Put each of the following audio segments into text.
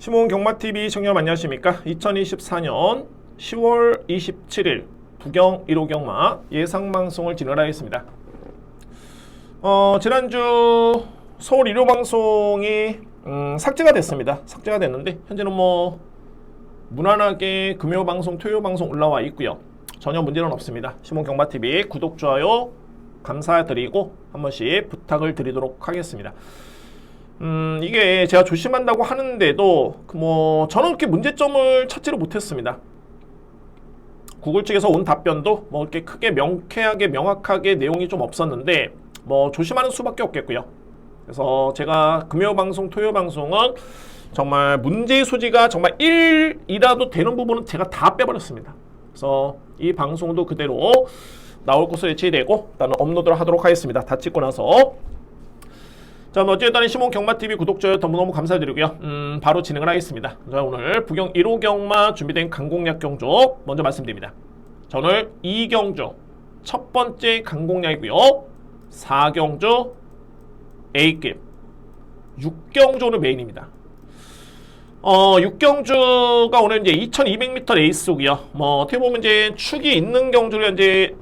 시몬 경마TV 시청자 여러분 안녕하십니까? 2024년 10월 27일 부경 1호 경마 예상방송을 진행하겠습니다. 지난주 서울 1호 방송이 삭제가 됐습니다. 삭제가 됐는데 현재는 무난하게 금요 방송, 토요 방송 올라와 있고요. 전혀 문제는 없습니다. 시몬 경마TV 구독, 좋아요 감사드리고 한 번씩 부탁을 드리도록 하겠습니다. 이게 제가 조심한다고 하는데도 저는 그렇게 문제점을 찾지를 못했습니다. 구글 측에서 온 답변도 이렇게 크게 명쾌하게 명확하게 내용이 좀 없었는데 조심하는 수밖에 없겠고요. 그래서 제가 금요 방송, 토요 방송은 정말 문제의 소지가 정말 1이라도 되는 부분은 제가 다 빼버렸습니다. 그래서 이 방송도 그대로 나올 것으로 예측되고 일단은 업로드를 하도록 하겠습니다. 다 찍고 나서. 자, 어쨌든 시몬 경마TV 구독, 좋아요 너무너무 감사드리고요. 바로 진행을 하겠습니다. 자, 오늘 부경 1호 경마 준비된 강공략 경주 먼저 말씀드립니다. 자, 오늘 2경주 첫 번째 강공략이고요. 4경주 A급 6경주는 메인입니다. 6경주가 오늘 이제 2200m 레이스고요. 어떻게 보면 이제 축이 있는 경주를 이제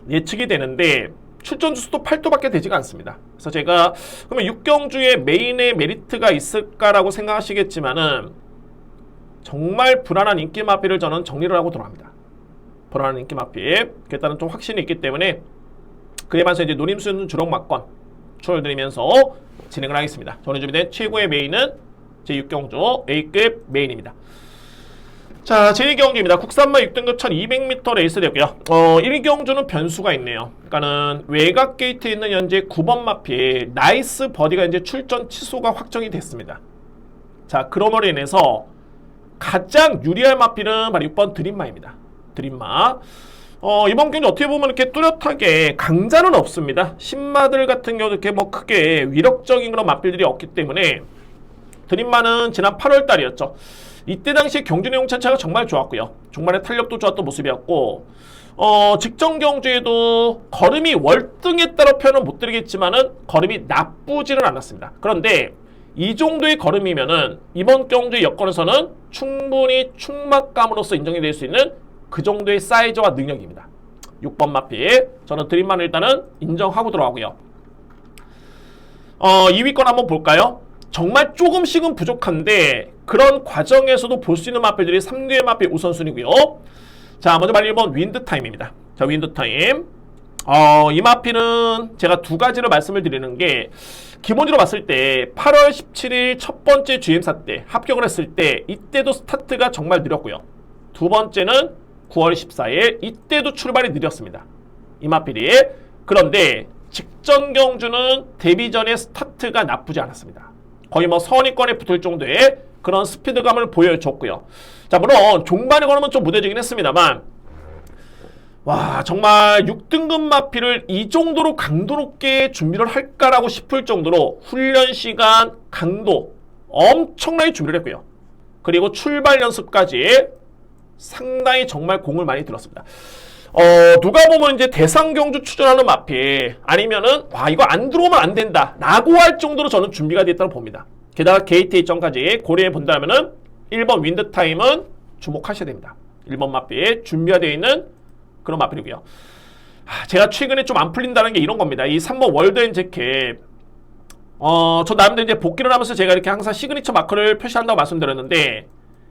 예측이 되는데 출전 주수도 8도밖에 되지가 않습니다. 그래서 제가 그러면 6경주의 메인의 메리트가 있을까라고 생각하시겠지만은 정말 불안한 인기 마피를 저는 정리를 하고 돌아갑니다. 불안한 인기 마피. 일단은 좀 확신이 있기 때문에 그에 반해서 이제 노림수는 주력막건 추월드리면서 진행을 하겠습니다. 저는 준비된 최고의 메인은 제6경주 A급 메인입니다. 자, 제2경주입니다. 국산마 6등급 1200m 레이스 되고요. 1경주는 변수가 있네요. 그러니까는 외곽 게이트에 있는 현재 9번 마피에 나이스 버디가 이제 출전 취소가 확정이 됐습니다. 자, 그러므로 인해서 가장 유리할 마피는 바로 6번 드림마입니다. 드림마. 이번 경주 어떻게 보면 이렇게 뚜렷하게 강자는 없습니다. 신마들 같은 경우도 이렇게 크게 위력적인 그런 마필들이 없기 때문에 드림마는 지난 8월 달이었죠. 이때 당시 경주 내용 자체가 정말 좋았고요. 종말의 탄력도 좋았던 모습이었고 직전 경주에도 걸음이 월등에 따라 표현은 못 드리겠지만은 걸음이 나쁘지는 않았습니다. 그런데 이 정도의 걸음이면은 이번 경주의 여건에서는 충분히 충막감으로서 인정이 될 수 있는 그 정도의 사이즈와 능력입니다. 6번 마피 저는 드림만 일단은 인정하고 들어가고요. 2위권 한번 볼까요? 정말 조금씩은 부족한데 그런 과정에서도 볼 수 있는 마필들이 3개의 마필 우선순위고요. 자, 먼저 1번 윈드타임입니다. 자, 윈드타임. 이 마필은 제가 두 가지를 말씀을 드리는 게 기본적으로 봤을 때 8월 17일 첫 번째 GM사 때 합격을 했을 때 이때도 스타트가 정말 느렸고요. 두 번째는 9월 14일 이때도 출발이 느렸습니다. 이 마필이. 그런데 직전 경주는 데뷔 전에 스타트가 나쁘지 않았습니다. 거의 선위권에 붙을 정도의 그런 스피드감을 보여줬고요. 자, 물론 종반에 걸으면 좀 무뎌지긴 했습니다만 와, 정말 6등급 마피를 이 정도로 강도 높게 준비를 할까라고 싶을 정도로 훈련 시간, 강도 엄청나게 준비를 했고요. 그리고 출발 연습까지 상당히 정말 공을 많이 들었습니다. 누가 보면 이제 대상 경주 출전하는 마피 아니면은 와, 이거 안 들어오면 안 된다 라고 할 정도로 저는 준비가 됐다고 봅니다. 게다가 게이트 일정까지 고려해 본다면은 1번 윈드타임은 주목하셔야 됩니다. 1번 마피에 준비가 되어 있는 그런 마필이고요. 제가 최근에 좀 안 풀린다는 게 이런 겁니다. 이 3번 월드 엔제캡 저 나름대로 이제 복귀를 하면서 제가 이렇게 항상 시그니처 마크를 표시한다고 말씀드렸는데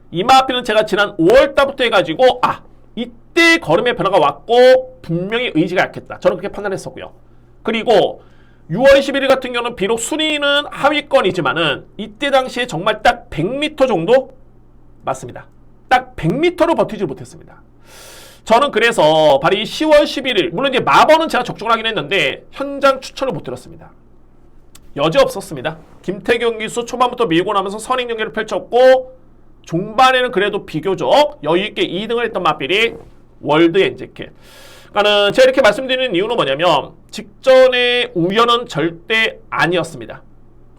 이 마필은 제가 지난 5월달부터 해가지고 이때 걸음의 변화가 왔고 분명히 의지가 약했다. 저는 그렇게 판단했었고요. 그리고 6월 21일 같은 경우는 비록 순위는 하위권이지만은 이때 당시에 정말 딱 100m 정도 맞습니다. 딱 100m로 버티지 못했습니다. 저는 그래서 바로 이 10월 11일 물론 이제 마번은 제가 적중을 하긴 했는데 현장 추천을 못 드렸습니다. 여지 없었습니다. 김태경 기수 초반부터 밀고 나면서 선행 경기를 펼쳤고 종반에는 그래도 비교적 여유있게 2등을 했던 마필이 월드 엔제캡. 그러니까는 제가 이렇게 말씀드리는 이유는 뭐냐면 직전에 우연은 절대 아니었습니다.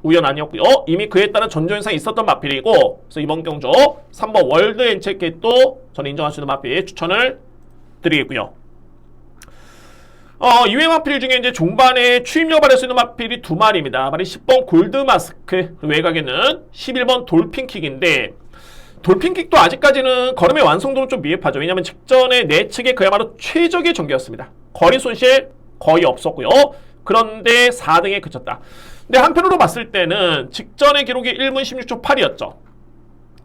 우연 아니었고요. 이미 그에 따른 전조현상이 있었던 마필이고 그래서 이번 경주 3번 월드 엔제캡도 저는 인정할 수 있는 마필 추천을 드리겠고요. 이외 마필 중에 이제 종반에 추임력 발휘할 수 있는 마필이 두 마리입니다. 마리 10번 골드마스크, 외곽에는 11번 돌핀킥인데, 돌핀킥도 아직까지는 걸음의 완성도는 좀 미흡하죠. 왜냐하면 직전에 내 측에 그야말로 최적의 전개였습니다. 거리 손실 거의 없었고요. 그런데 4등에 그쳤다. 근데 한편으로 봤을 때는 직전의 기록이 1분 16초 8이었죠.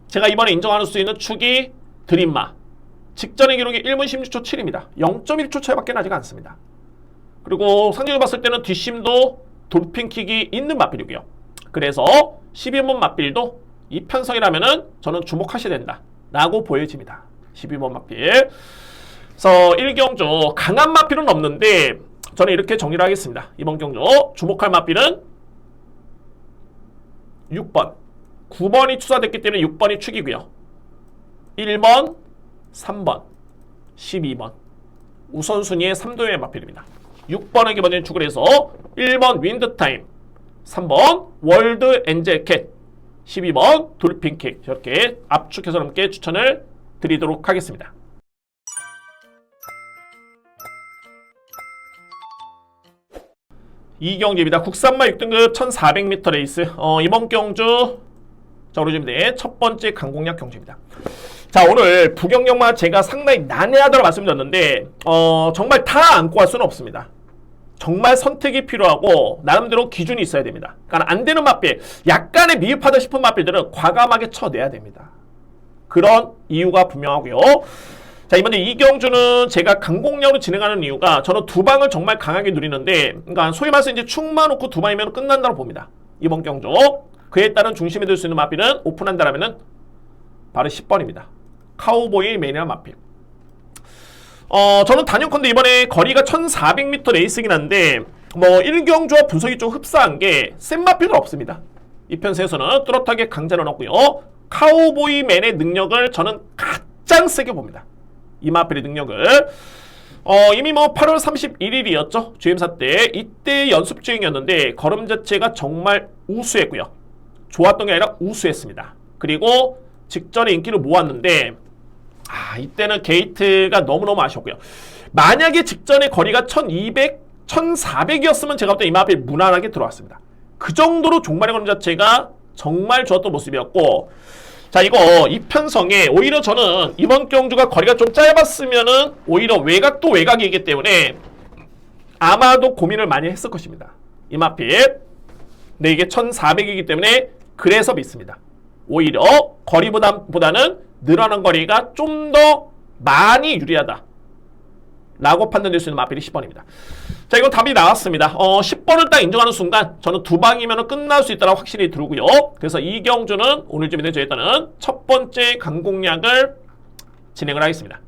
제가 이번에 인정할 수 있는 축이 드림마. 직전의 기록이 1분 16초 7입니다. 0.1초 차이밖에 나지가 않습니다. 그리고 상대적으로 봤을 때는 뒷심도 돌핀킥이 있는 마필이고요. 그래서 12번 마필도 이 편성이라면은 저는 주목하셔야 된다 라고 보여집니다. 12번 마필. 그래서 1경주 강한 마필은 없는데 저는 이렇게 정리를 하겠습니다. 이번 경주 주목할 마필은 6번 9번이 추가됐기 때문에 6번이 축이고요. 1번 3번 12번 우선순위의 3도의 마필입니다. 6번에게 먼저 축을 해서 1번 윈드타임, 3번 월드 엔젤캣, 12번 돌핀킥 이렇게 압축해서 함께 추천을 드리도록 하겠습니다. 이 경주입니다. 국산마 6등급 1400m 레이스. 이번 경주 자 우리 준비된 첫 번째 강공략 경주입니다. 자 오늘 부경력만 제가 상당히 난해하다고 말씀드렸는데 정말 다 안고 갈 수는 없습니다. 정말 선택이 필요하고 나름대로 기준이 있어야 됩니다. 그러니까 안 되는 맛빌, 약간의 미흡하다 싶은 맛빌들은 과감하게 쳐내야 됩니다. 그런 이유가 분명하고요. 자 이번에 이경주는 제가 강공략으로 진행하는 이유가 저는 두 방을 정말 강하게 누리는데, 그러니까 소위 말해서 이제 축만 놓고 두 방이면 끝난다고 봅니다. 이번 경주 그에 따른 중심이 될 수 있는 맛빌은 오픈한다라면은 바로 10번입니다. 카우보이 매니아 맛빌. 저는 단연컨대 이번에 거리가 1400m 레이스긴 한데 1경주와 분석이 좀 흡사한 게 센 마필은 없습니다. 이 편세에서는 뚜렷하게 강자를 넣었고요. 카우보이맨의 능력을 저는 가장 세게 봅니다. 이 마필의 능력을 이미 8월 31일이었죠. 주임사 때 이때 연습 중이었는데 걸음 자체가 정말 우수했고요. 좋았던 게 아니라 우수했습니다. 그리고 직전에 인기를 모았는데 이때는 게이트가 너무너무 아쉬웠고요. 만약에 직전에 거리가 1200, 1400이었으면 제가 볼 때 이 마필 무난하게 들어왔습니다. 그 정도로 종말의 걸음 자체가 정말 좋았던 모습이었고, 자 이거 이 편성에 오히려 저는 이번 경주가 거리가 좀 짧았으면은 오히려 외곽도 외곽이기 때문에 아마도 고민을 많이 했을 것입니다. 이 마필. 근데 이게 1400이기 때문에 그래서 믿습니다. 오히려 거리보다는 늘어난 거리가 좀 더 많이 유리하다 라고 판단될 수 있는 마필이 10번입니다. 자 이건 답이 나왔습니다. 10번을 딱 인정하는 순간 저는 두 방이면 끝날 수 있다고 확실히 들고요. 그래서 이 경주는 오늘 준비된 저에 따른 첫 번째 강공략을 진행을 하겠습니다.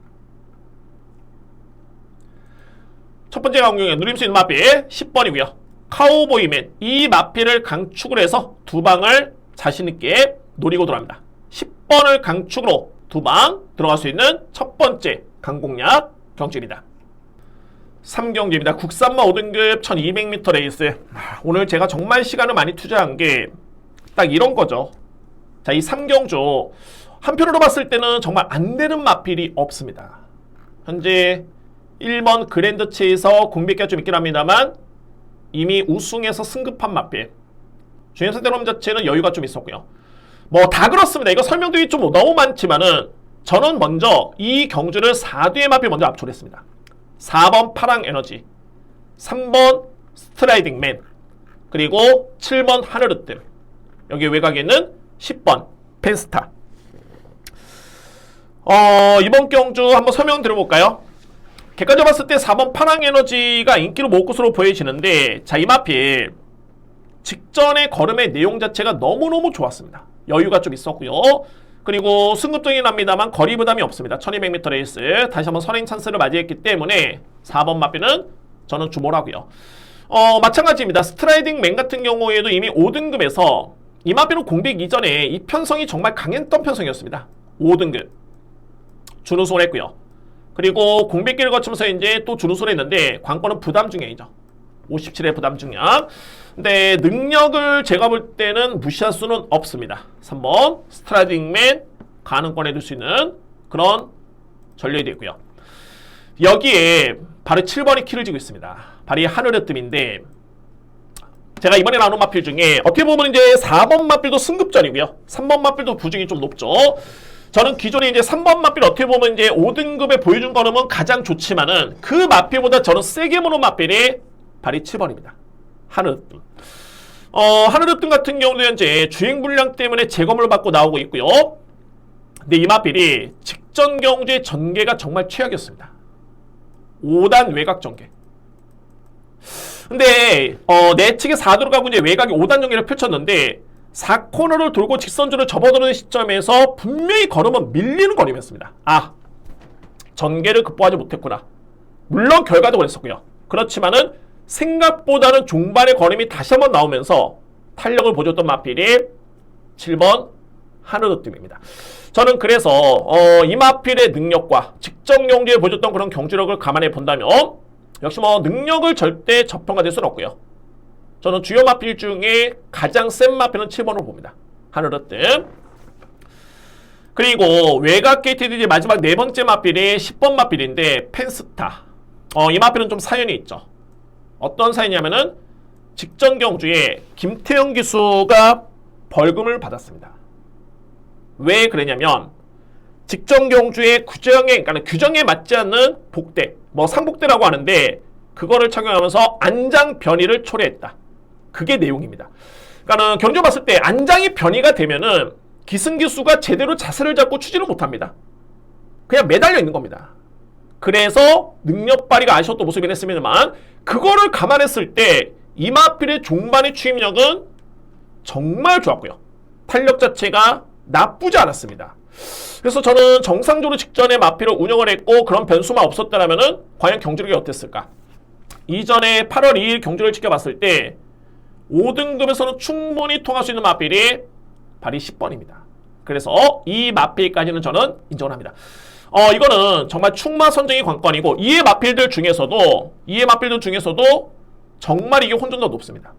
첫 번째 강공략 누릴 수 있는 마필 10번이고요. 카우보이맨, 이 마필을 강축을 해서 두 방을 자신있게 노리고 돌아갑니다. 10번을 강축으로 두 방 들어갈 수 있는 첫 번째 강공략 경주입니다. 3경주입니다. 국산마 5등급 1200m 레이스. 오늘 제가 정말 시간을 많이 투자한 게 딱 이런 거죠. 자, 이 3경주 한편으로 봤을 때는 정말 안 되는 마필이 없습니다. 현재 1번 그랜드체에서 공백기가 좀 있긴 합니다만 이미 우승해서 승급한 마필. 주행사 대놈 자체는 여유가 좀 있었고요. 다 그렇습니다. 이거 설명들이 좀 너무 많지만은 저는 먼저 이 경주를 4뒤의 마필 먼저 압축을 했습니다. 4번 파랑 에너지, 3번 스트라이딩맨, 그리고 7번 하늘으뜸, 여기 외곽에는 10번 펜스타. 이번 경주 한번 설명 드려볼까요? 객관적으로 봤을 때 4번 파랑 에너지가 인기를 모을 것으로 보여지는데, 자, 이 마필 직전의 걸음의 내용 자체가 너무너무 좋았습니다. 여유가 좀 있었고요. 그리고 승급등이 납니다만 거리 부담이 없습니다. 1200m 레이스 다시 한번 선행 찬스를 맞이했기 때문에 4번 마필은 저는 주목을 하고요. 마찬가지입니다. 스트라이딩 맨 같은 경우에도 이미 5등급에서 이 마필은 공백 이전에 이 편성이 정말 강했던 편성이었습니다. 5등급 준우승을 했고요. 그리고 공백기를 거치면서 이제 또 준우승을 했는데 관건은 부담 중량이죠. 57의 부담 중량. 근데 능력을 제가 볼 때는 무시할 수는 없습니다. 3번 스트라이딩맨 가능권에 둘 수 있는 그런 전력이 되고요. 여기에 바로 7번이 키를 지고 있습니다. 바로 이 하늘의 뜸인데 제가 이번에 나눈 마필 중에 어떻게 보면 이제 4번 마필도 승급전이고요. 3번 마필도 부중이 좀 높죠. 저는 기존에 이제 3번 마필 어떻게 보면 이제 5등급에 보여준 거는 가장 좋지만은 그 마필보다 저는 세게 보는 마필이 바로 7번입니다. 하늘의 뜸. 하늘의 뜸 같은 경우는 현재 주행 불량 때문에 재검을 받고 나오고 있고요. 근데 이 마필이 직전 경주의 전개가 정말 최악이었습니다. 5단 외곽 전개. 근데 내측에 4도로 가고 이제 외곽이 5단 전개를 펼쳤는데 4코너를 돌고 직선주를 접어드는 시점에서 분명히 걸으면 밀리는 걸음이었습니다. 아, 전개를 극복하지 못했구나. 물론 결과도 그랬었고요. 그렇지만은 생각보다는 종반의 걸음이 다시 한번 나오면서 탄력을 보여줬던 마필이 7번 하늘의 뜸입니다. 저는 그래서 이 마필의 능력과 직전 경주에 보여줬던 그런 경주력을 감안해 본다면 역시 뭐 능력을 절대 저평가될 수는 없고요. 저는 주요 마필 중에 가장 센 마필은 7번으로 봅니다. 하늘의 뜸. 그리고 외곽 게이트 이제 마지막 네 번째 마필이 10번 마필인데 펜스타. 이 마필은 좀 사연이 있죠. 어떤 사연이냐면은 직전 경주에 김태형 기수가 벌금을 받았습니다. 왜 그러냐면 직전 경주에 규정에 맞지 않는 복대, 뭐 상복대라고 하는데 그거를 착용하면서 안장 변이를 초래했다. 그게 내용입니다. 그러니까는 경주 봤을 때 안장이 변이가 되면은 기승기수가 제대로 자세를 잡고 추지를 못합니다. 그냥 매달려 있는 겁니다. 그래서 능력 발휘가 아쉬웠던 모습이긴 했습니다만 그거를 감안했을 때 이마필의 종반의 추임력은 정말 좋았고요. 탄력 자체가 나쁘지 않았습니다. 그래서 저는 정상적으로 직전에 마필을 운영을 했고 그런 변수만 없었다면 과연 경주력이 어땠을까? 이전에 8월 2일 경주를 지켜봤을 때 5등급에서는 충분히 통할 수 있는 마필이 바로 10번입니다. 그래서 이 마필까지는 저는 인정을 합니다. 이거는 정말 충마 선정이 관건이고 이해 마필들 중에서도 정말 이게 혼돈도가 높습니다.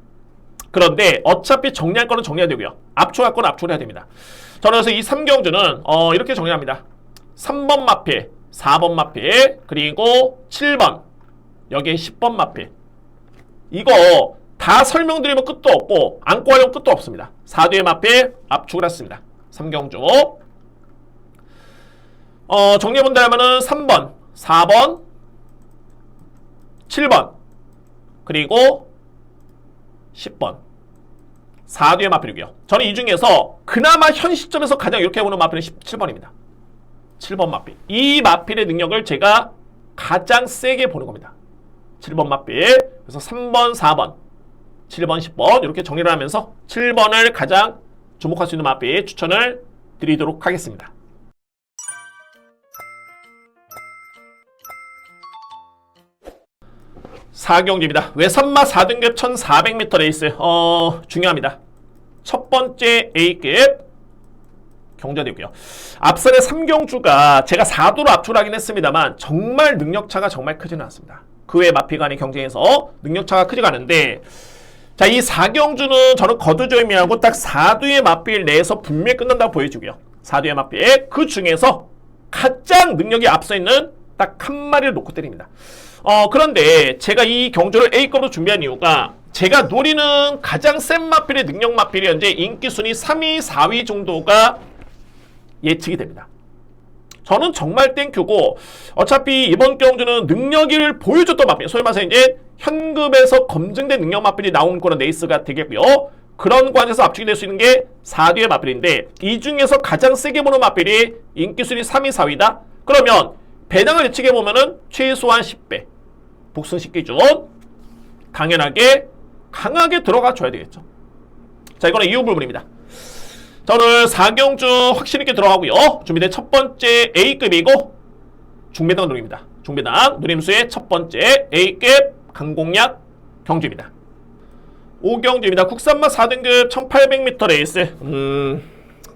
그런데 어차피 정리할 거는 정리해야 되고요. 압축할 거는 압축을 해야 됩니다. 저는 그래서 이 3경주는 이렇게 정리합니다. 3번 마필, 4번 마필, 그리고 7번, 여기에 10번 마필. 이거 다 설명드리면 끝도 없고 안고 하려면 끝도 없습니다. 4뒤의 마필 압축을 했습니다. 3경주. 정리해본다면은 3번, 4번, 7번, 그리고 10번. 4뒤의 마필이고요. 저는 이 중에서 그나마 현 시점에서 가장 이렇게 보는 마필은 7번입니다. 7번 마필. 이 마필의 능력을 제가 가장 세게 보는 겁니다. 7번 마필. 그래서 3번, 4번, 7번, 10번 이렇게 정리를 하면서 7번을 가장 주목할 수 있는 마필 추천을 드리도록 하겠습니다. 사경주입니다. 외선마 4등급 1400m 레이스 중요합니다. 첫 번째 A급 경자되고요. 앞선의 3경주가 제가 4도로 압축을 하긴 했습니다만 정말 능력차가 정말 크지는 않습니다. 그 외 마필 간의 경쟁에서 능력차가 크지가 않은데 자, 이 4경주는 저는 거두절미하고 딱 4두의 마필 내에서 분명히 끝난다고 보여주고요. 4두의 마필 그 중에서 가장 능력이 앞서 있는 딱 한 마리를 놓고 때립니다. 그런데 제가 이 경주를 A급으로 준비한 이유가 제가 노리는 가장 센 마필의 능력 마필이 현재 인기순위 3위, 4위 정도가 예측이 됩니다. 저는 정말 땡큐고 어차피 이번 경주는 능력을 보여줬던 마필, 소위 말해서 이제 현급에서 검증된 능력 마필이 나온 그런 레이스가 되겠고요. 그런 관에서 압축이 될 수 있는 게 4뒤의 마필인데 이 중에서 가장 세게 보는 마필이 인기순위 3위, 4위다? 그러면 배당을 예측해보면은 최소한 10배 복순 10기준 당연하게 강하게 들어가 줘야 되겠죠. 자, 이거는 이유 부분입니다. 저는 4경주 확실히 있게 들어가고요. 준비된 첫 번째 A급이고 중배당 누림입니다. 중배당 누림수의 첫 번째 A급 강공약 경주입니다. 5경주입니다. 국산마 4등급 1800m 레이스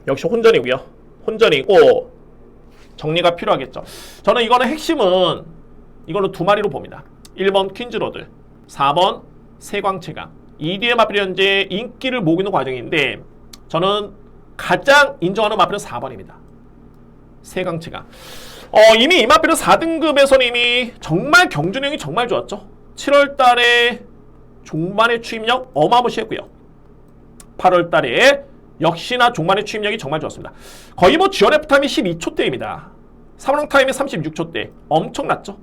역시 혼전이고요. 혼전이고 정리가 필요하겠죠. 저는 이거는 핵심은 이거는 두 마리로 봅니다. 1번 퀸즈로드, 4번 세광채강. 2뒤의 마필이 현재 인기를 모으고 있는 과정인데 저는 가장 인정하는 마필은 4번입니다. 세광채강. 이미 이 마필은 4등급에서는 이미 정말 경주력이 정말 좋았죠. 7월 달에 종반의 추임력 어마무시했고요. 8월 달에 역시나 종반의 추임력이 정말 좋았습니다. 거의 뭐 GRF 타임이 12초대입니다. 사원형 타임이 36초대. 엄청났죠.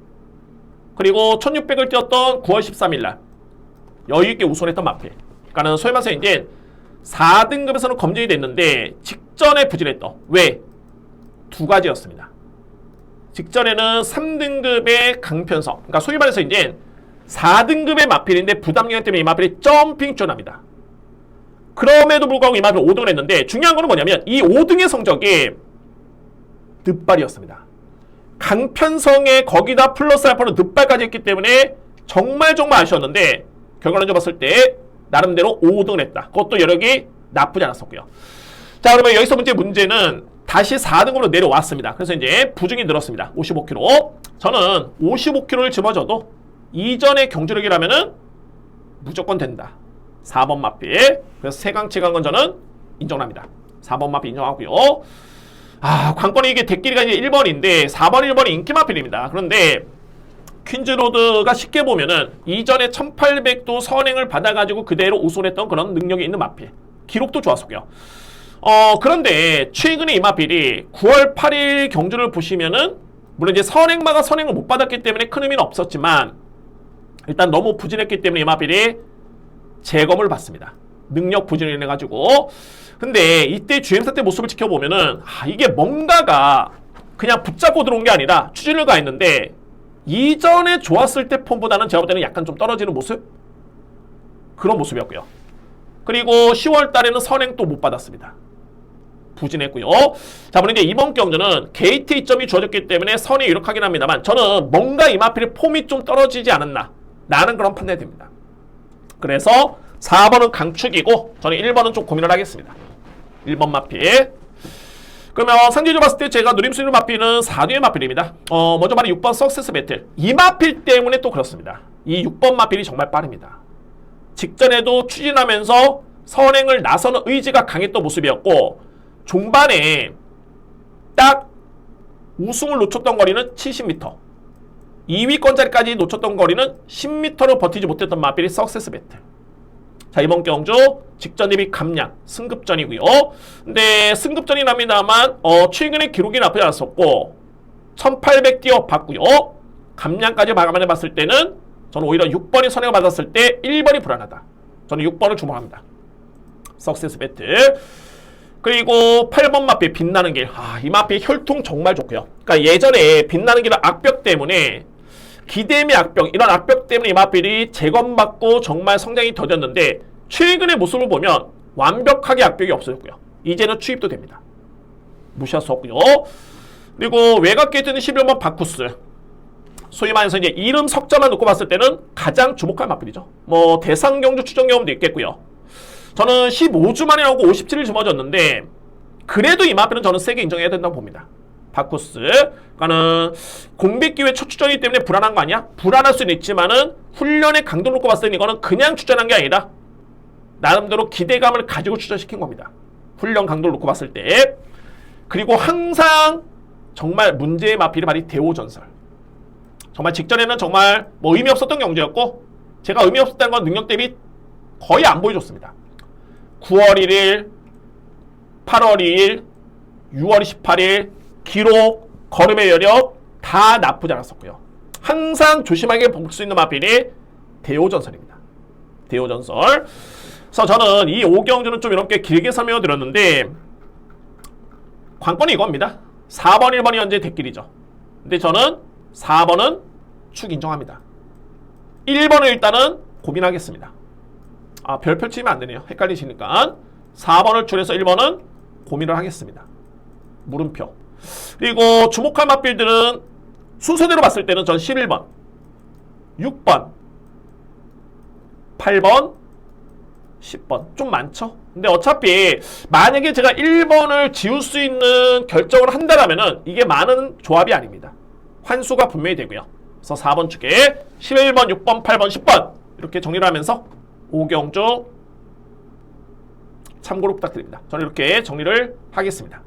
그리고 1600을 뛰었던 9월 13일 날 여유있게 우승했던 마필. 그러니까는 소위 말해서 이제 4등급에서는 검증이 됐는데 직전에 부진했던. 왜? 두 가지였습니다. 직전에는 3등급의 강편성. 그러니까 소위 말해서 이제 4등급의 마필인데 부담 영향 때문에 이 마필이 점핑 쫀합니다. 그럼에도 불구하고 이 마필 5등을 했는데 중요한 거는 뭐냐면 이 5등의 성적이 늑발이었습니다. 강편성에 거기다 플러스 알파로 늑발까지 했기 때문에 정말 아쉬웠는데 결과론적으로 봤을 때 나름대로 5등을 했다. 그것도 여력이 나쁘지 않았었고요. 자, 그러면 여기서 문제는 다시 4등급으로 내려왔습니다. 그래서 이제 부중이 늘었습니다. 55kg. 저는 55kg를 집어줘도 이전의 경주력이라면은 무조건 된다. 4번 마필. 그래서 세강 7강은 저는 인정합니다. 4번 마필 인정하고요. 관건이 이게 대끼리가 이제 1번인데 4번 1번이 인기 마필입니다. 그런데 퀸즈로드가 쉽게 보면은 이전에 1800도 선행을 받아가지고 그대로 우승했던 그런 능력이 있는 마필. 기록도 좋았었고요. 그런데 최근에 이 마필이 9월 8일 경주를 보시면은 물론 이제 선행마가 선행을 못 받았기 때문에 큰 의미는 없었지만 일단 너무 부진했기 때문에 이 마필이 재검을 받습니다. 능력 부진을 인해가지고. 근데 이때 GM사 때 모습을 지켜보면은 이게 뭔가가 그냥 붙잡고 들어온 게 아니라 추진을 가했는데 이전에 좋았을 때 폼보다는 제가 볼 때는 약간 좀 떨어지는 모습? 그런 모습이었고요. 그리고 10월 달에는 선행 또 못 받았습니다. 부진했고요. 자, 물론 이제 이번 경주는 게이트 2점이 주어졌기 때문에 선이 유력하긴 합니다만 저는 뭔가 이 마필의 폼이 좀 떨어지지 않았나 라는 그런 판단이 됩니다. 그래서 4번은 강축이고 저는 1번은 좀 고민을 하겠습니다. 1번 마필. 그러면 상대적으로 봤을 때 제가 누림수를 마필은 4뒤의 마필입니다. 먼저 말해 6번 석세스 배틀. 이 마필 때문에 또 그렇습니다. 이 6번 마필이 정말 빠릅니다. 직전에도 추진하면서 선행을 나서는 의지가 강했던 모습이었고 종반에 딱 우승을 놓쳤던 거리는 70m 2위권짜리까지 놓쳤던 거리는 10m를 버티지 못했던 마필이 석세스 배틀. 자, 이번 경주 직전 대비 감량 승급전이고요. 근데 승급전이 납니다만 최근에 기록이 나쁘지 않았었고 1800 뛰어봤고요. 감량까지 마감해 봤을 때는 저는 오히려 6번이 선행을 받았을 때 1번이 불안하다. 저는 6번을 주목합니다. 석세스 배틀. 그리고 8번 마필 빛나는 길. 이 마필 혈통 정말 좋고요. 그러니까 예전에 빛나는 길은 악벽 때문에 기대미 악벽, 이런 악벽 때문에 이 마필이 재검받고 정말 성장이 더뎠는데 최근의 모습을 보면 완벽하게 악벽이 없어졌고요. 이제는 추입도 됩니다. 무시할 수 없고요. 그리고 외곽 게이트는 11번 바쿠스. 소위 말해서 이제 이름 석자만 놓고 봤을 때는 가장 주목할 마필이죠. 뭐 대상 경주 추정 경험도 있겠고요. 저는 15주 만에 나오고 57일 집어졌는데 그래도 이 마필은 저는 세게 인정해야 된다고 봅니다. 바쿠스. 그러니까는 공백 기회 첫 추정이기 때문에 불안한 거 아니야? 불안할 수는 있지만은 훈련의 강도를 놓고 봤을 때 이거는 그냥 추천한 게 아니라 나름대로 기대감을 가지고 추천시킨 겁니다. 훈련 강도를 놓고 봤을 때. 그리고 항상 정말 문제의 마필이 바로 대오전설. 정말 직전에는 정말 뭐 의미 없었던 경주였고 제가 의미 없었다는 건 능력 대비 거의 안 보여줬습니다. 9월 1일, 8월 2일, 6월 18일 기록, 걸음의 여력 다 나쁘지 않았었고요. 항상 조심하게 볼 수 있는 마필이 대오전설입니다. 대오전설. 그래서 저는 이 5경주는 좀 이렇게 길게 설명을 드렸는데 관건이 이겁니다. 4번, 1번이 현재 대길이죠. 근데 저는 4번은 축 인정합니다. 1번을 일단은 고민하겠습니다. 별 펼치면 안 되네요. 헷갈리시니까 4번을 줄여서 1번은 고민을 하겠습니다. 물음표. 그리고 주목할 맛빌들은 순서대로 봤을 때는 전 11번, 6번, 8번, 10번. 좀 많죠? 근데 어차피 만약에 제가 1번을 지울 수 있는 결정을 한다라면은 이게 많은 조합이 아닙니다. 환수가 분명히 되고요. 그래서 4번 축에 11번, 6번, 8번, 10번 이렇게 정리를 하면서 5경주 참고로 부탁드립니다. 저는 이렇게 정리를 하겠습니다.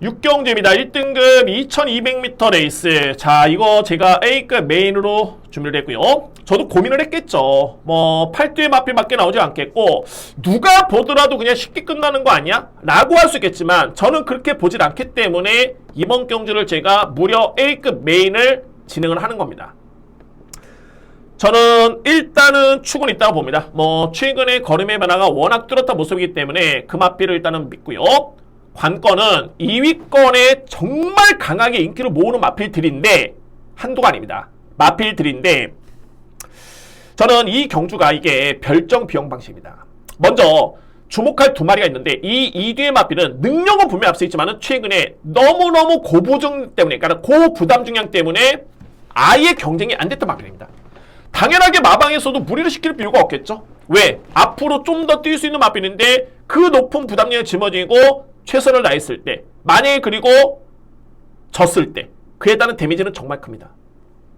6경주입니다. 1등급 2200m 레이스. 자, 이거 제가 A급 메인으로 준비를 했고요. 저도 고민을 했겠죠. 뭐 8두의 마필밖에 나오지 않겠고 누가 보더라도 그냥 쉽게 끝나는 거 아니야? 라고 할 수 있겠지만 저는 그렇게 보질 않기 때문에 이번 경주를 제가 무려 A급 메인을 진행을 하는 겁니다. 저는 일단은 축은 있다고 봅니다. 뭐 최근에 걸음의 변화가 워낙 뚜렷한 모습이기 때문에 그 마필을 일단은 믿고요. 관건은 2위권에 정말 강하게 인기를 모으는 마필들인데 한도가 아닙니다. 마필들인데 저는 이 경주가 이게 별정 비용 방식입니다. 먼저 주목할 두 마리가 있는데 이 2뒤의 마필은 능력은 분명히 앞서 있지만 최근에 너무너무 고부중 때문에 그러니까 고부담 중량 때문에 아예 경쟁이 안 됐던 마필입니다. 당연하게 마방에서도 무리를 시킬 필요가 없겠죠. 왜? 앞으로 좀 더 뛸 수 있는 마필인데 그 높은 부담량을 짊어지고 최선을 다했을 때 만약에 그리고 졌을 때 그에 따른 데미지는 정말 큽니다.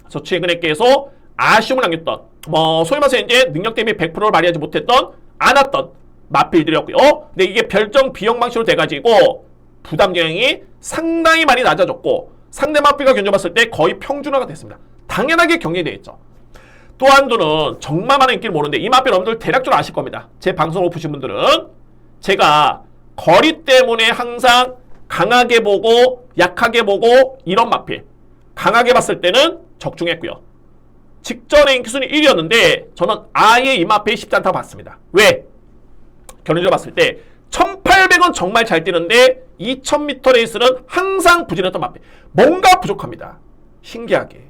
그래서 최근에 계속 아쉬움을 남겼던 뭐 소위 말해서 이제 능력 대비 100%를 발휘하지 못했던 않았던 마필들이었고요. 근데 이게 별정 비용 방식으로 돼가지고 부담량이 상당히 많이 낮아졌고 상대 마필과 견뎌봤을 때 거의 평준화가 됐습니다. 당연하게 경쟁되겠죠. 또 한도는 정말 많은 인기를 모르는데 이 마필 여러분들 대략적으로 아실 겁니다. 제 방송을 보신 분들은 제가 거리 때문에 항상 강하게 보고 약하게 보고 이런 마필 강하게 봤을 때는 적중했고요. 직전에 인기순위 1위였는데 저는 아예 이 마필이 쉽지 않다고 봤습니다. 왜? 견인을 봤을 때 1800원 정말 잘 뛰는데 2000m 레이스는 항상 부진했던 마필. 뭔가 부족합니다. 신기하게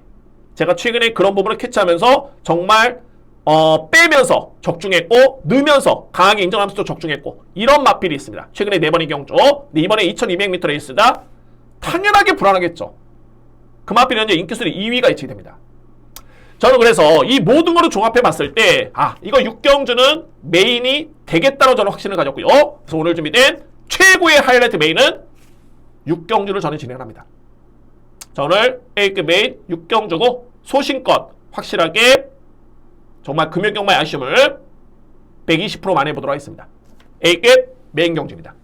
제가 최근에 그런 부분을 캐치하면서 정말 빼면서 적중했고 넣으면서 강하게 인정하면서 적중했고 이런 마필이 있습니다. 최근에 4번의 경주 근데 이번에 2200m 레이스다. 당연하게 불안하겠죠. 그 마필은 현재 인기순위 2위가 예측이 됩니다. 저는 그래서 이 모든 거를 종합해 봤을 때 이거 6경주는 메인이 되겠다고 저는 확신을 가졌고요. 그래서 오늘 준비된 최고의 하이라이트 메인은 6경주를 저는 진행을 합니다. 자, 오늘 A급 메인 6경주고 소신껏 확실하게 정말 금연경마의 아쉬움을 120% 만회해보도록 하겠습니다. A급 메인 경주입니다.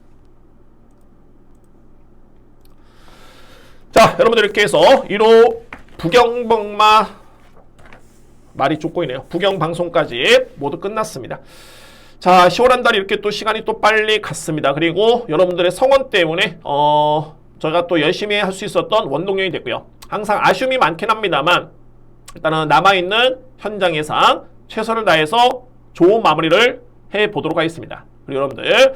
자, 여러분들 이렇게 해서 1호 부경복마 말이 쭉 꼬이네요. 부경방송까지 모두 끝났습니다. 자, 10월 한 달 이렇게 또 시간이 또 빨리 갔습니다. 그리고 여러분들의 성원 때문에 저희가 또 열심히 할 수 있었던 원동력이 됐고요. 항상 아쉬움이 많긴 합니다만 일단은 남아있는 현장 예상 최선을 다해서 좋은 마무리를 해보도록 하겠습니다. 그리고 여러분들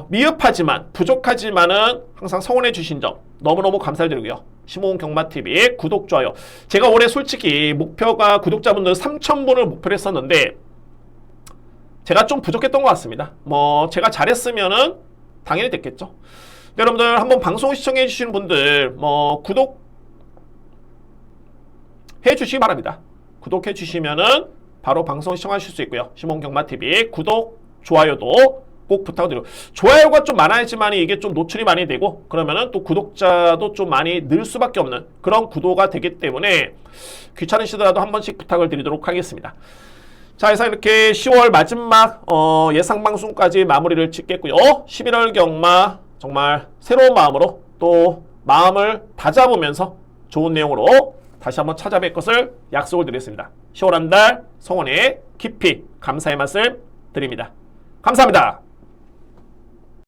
미흡하지만 부족하지만은 항상 성원해 주신 점 너무너무 감사드리고요. 심호흡 경마TV 구독, 좋아요. 제가 올해 솔직히 목표가 구독자분들 3000분을 목표로 했었는데 제가 좀 부족했던 것 같습니다. 뭐 제가 잘했으면은 당연히 됐겠죠. 여러분들 한번 방송 시청해 주시는 분들 뭐 구독 해 주시기 바랍니다. 구독해 주시면은 바로 방송 시청하실 수 있고요. 심호흡 경마TV 구독, 좋아요도 꼭 부탁드리고 좋아요가 좀 많아야지만 이게 좀 노출이 많이 되고 그러면은 또 구독자도 좀 많이 늘 수밖에 없는 그런 구도가 되기 때문에 귀찮으시더라도 한 번씩 부탁을 드리도록 하겠습니다. 자, 그래서 이렇게 10월 마지막 예상 방송까지 마무리를 짓겠고요. 11월 경마 정말 새로운 마음으로 또 마음을 다잡으면서 좋은 내용으로 다시 한번 찾아뵐 것을 약속을 드리겠습니다. 10월 한 달 성원에 깊이 감사의 말씀 드립니다. 감사합니다.